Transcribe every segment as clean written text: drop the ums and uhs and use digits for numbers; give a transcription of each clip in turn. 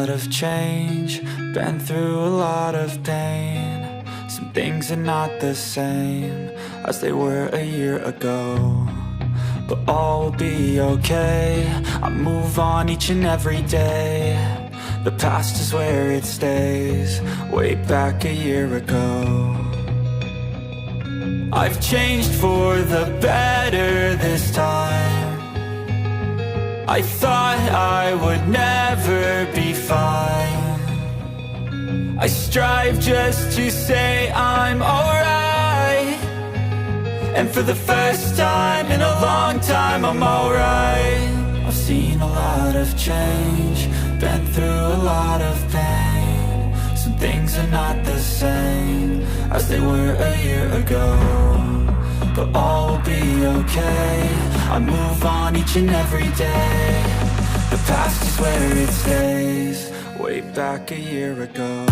lot of change, been through a lot of pain. Some things are not the same as they were a year ago, but all will be okay. I move on each and every day. The past is where it stays, way back a year ago. I've changed for the better this time. I thought I would never be fine. I strive just to say I'm alright, and for the first time in a long time I'm alright. I've seen a lot of change, been through a lot of pain. Some things are not the same as they were a year ago, but all will be okay. I move on each and every day. The past is where it stays, way back a year ago.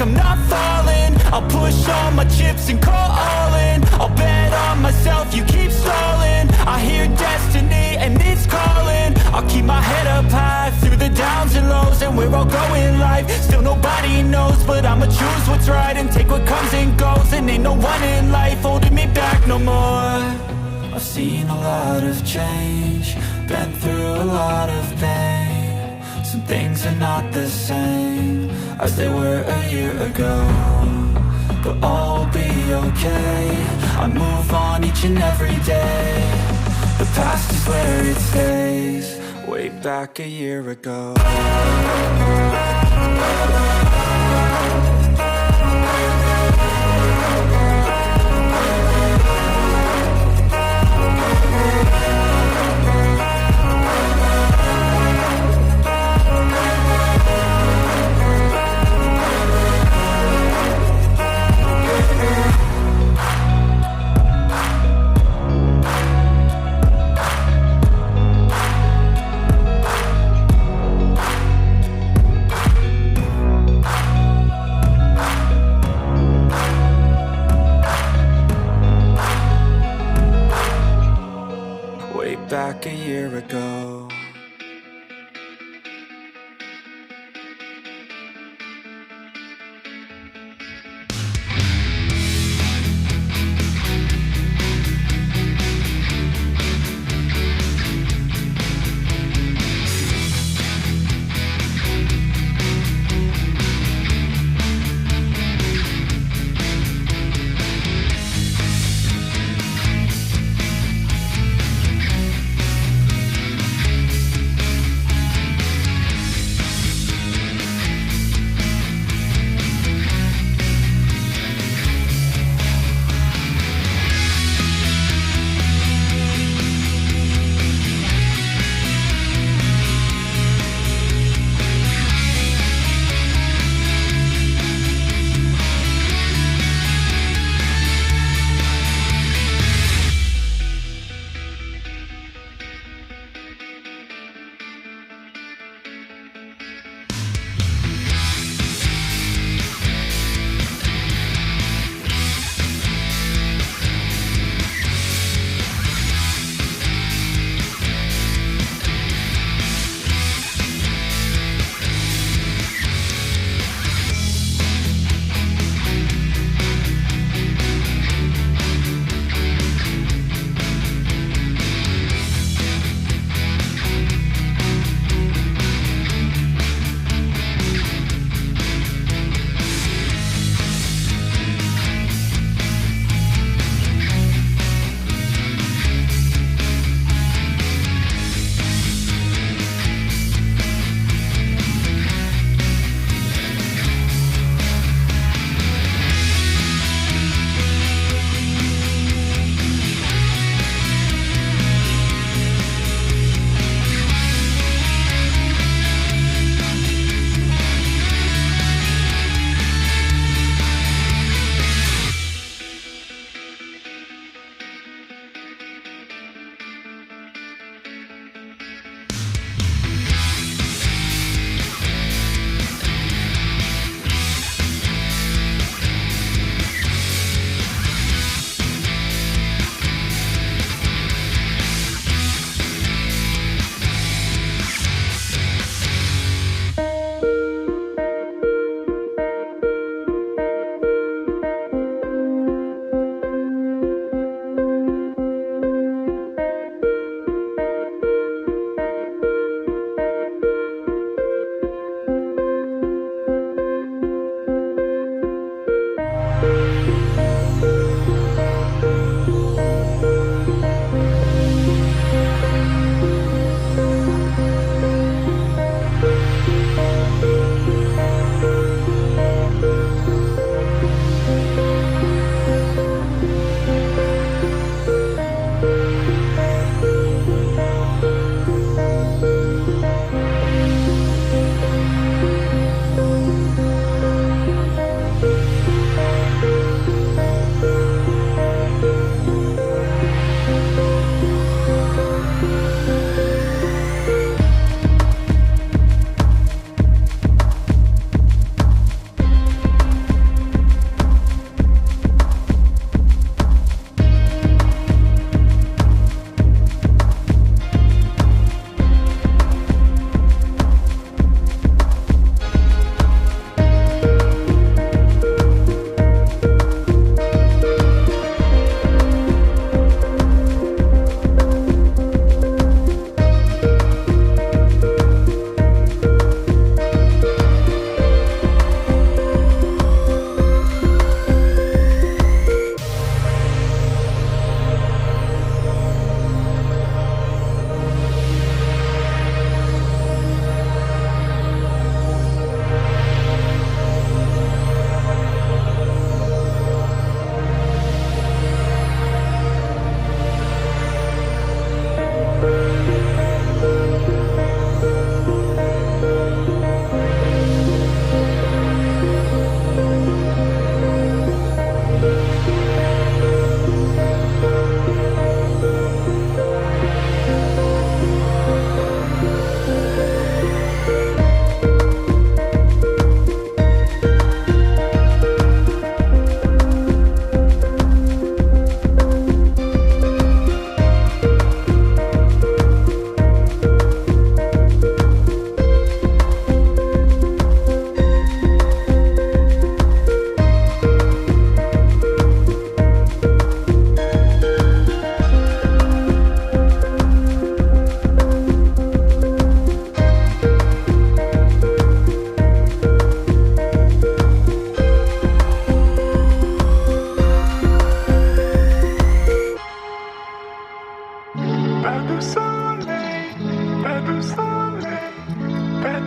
I'm not falling, I'll push all my chips and call all in. I'll bet on myself, you keep stalling. I hear destiny and it's calling. I'll keep my head up high through the downs and lows, and we're all going life. Still nobody knows, but I'ma choose what's right and take what comes and goes. And ain't no one in life holding me back no more. I've seen a lot of change, been through a lot of pain. Some things are not the same as they were a year ago, but all will be okay. I move on each and every day. The past is where it stays, way back a year ago.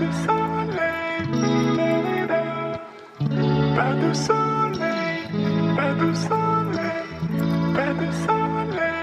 du soleil, pas de soleil, pas de soleil, pas de soleil,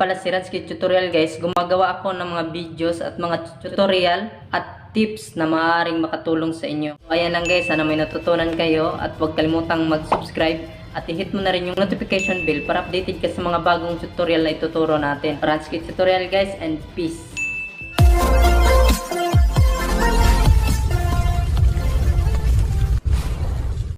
pala si Ransky Tutorial guys. Gumagawa ako ng mga videos at mga tutorial at tips na maaaring makatulong sa inyo. So, ayan lang guys, sana may natutunan kayo at huwag kalimutang mag-subscribe at i-hit mo na rin yung notification bell para updated ka sa mga bagong tutorial na ituturo natin. Ransky Tutorial guys, and peace!